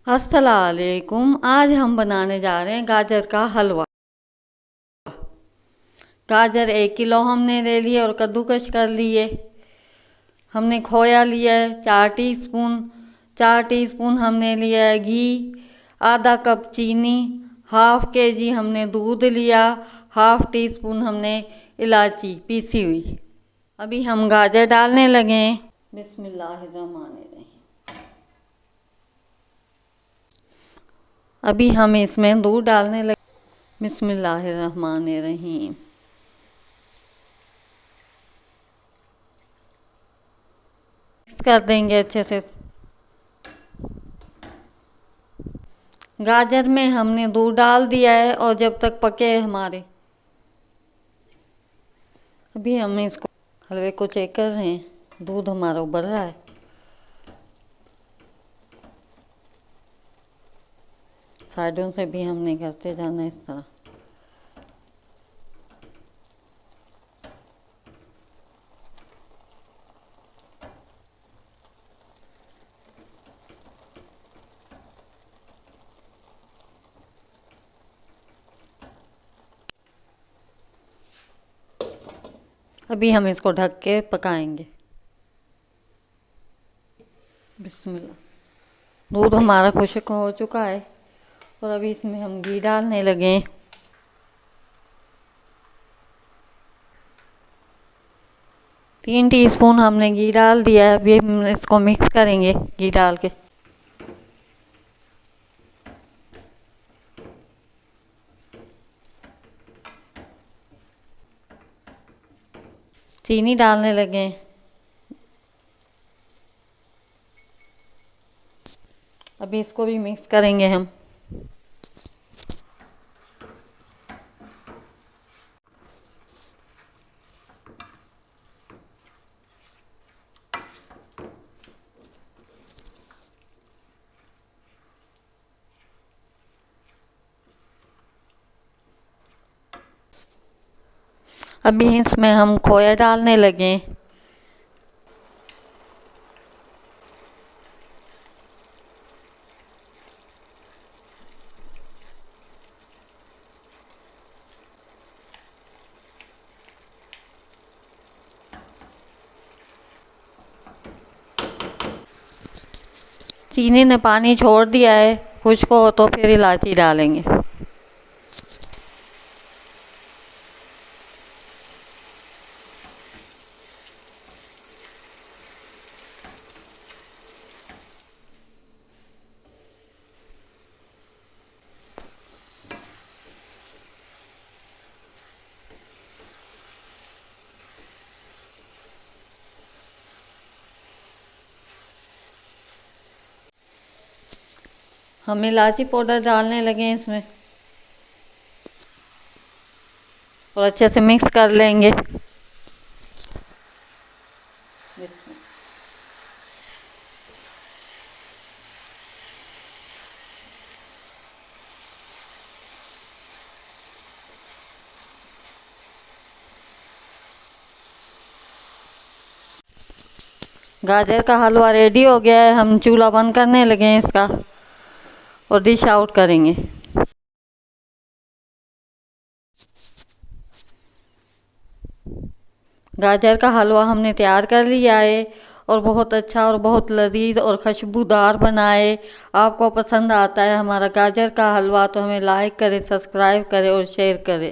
अस्सलामुअलैकुम। आज हम बनाने जा रहे हैं गाजर का हलवा। गाजर 1 किलो हमने ले लिए और कद्दूकस कर लिए। हमने खोया लिया है 4 टीस्पून। 4 टीस्पून हमने लिया है घी। आधा कप चीनी। हाफ केजी हमने दूध लिया। हाफ टीस्पून हमने इलायची पीसी हुई। अभी हम गाजर डालने लगे हैं। बिस्मिल्लाहिर्रहमानिर्रहीम। अभी हम इसमें दूध डालने लगे। बिस्मिल्लाहिर्रहमानिर्रहीम। मिक्स कर देंगे अच्छे से। गाजर में हमने दूध डाल दिया है और जब तक पके हमारे, अभी हम इसको हलवे को चेक कर रहे हैं। दूध हमारा उबल रहा है। साइडों से भी हमने करते जाना इस तरह। अभी हम इसको ढक के पकाएंगे। बिस्मिल्लाह। दूध हमारा खुश्क हो चुका है और अभी इसमें हम घी डालने लगे। 3 टीस्पून हमने घी डाल दिया है। अभी हम इसको मिक्स करेंगे घी डाल के। चीनी डालने लगे। अभी इसको भी मिक्स करेंगे हम। अभी इसमें हम खोया डालने लगे। चीनी ने पानी छोड़ दिया है। खुश्क हो तो फिर इलायची डालेंगे। हम इलायची पाउडर डालने लगे हैं इसमें और अच्छे से मिक्स कर लेंगे। गाजर का हलवा रेडी हो गया है। हम चूल्हा बंद करने लगे हैं इसका और डिश आउट करेंगे। गाजर का हलवा हमने तैयार कर लिया है और बहुत अच्छा और बहुत लजीज और खुशबूदार बना है। आपको पसंद आता है हमारा गाजर का हलवा तो हमें लाइक करें, सब्सक्राइब करें और शेयर करें।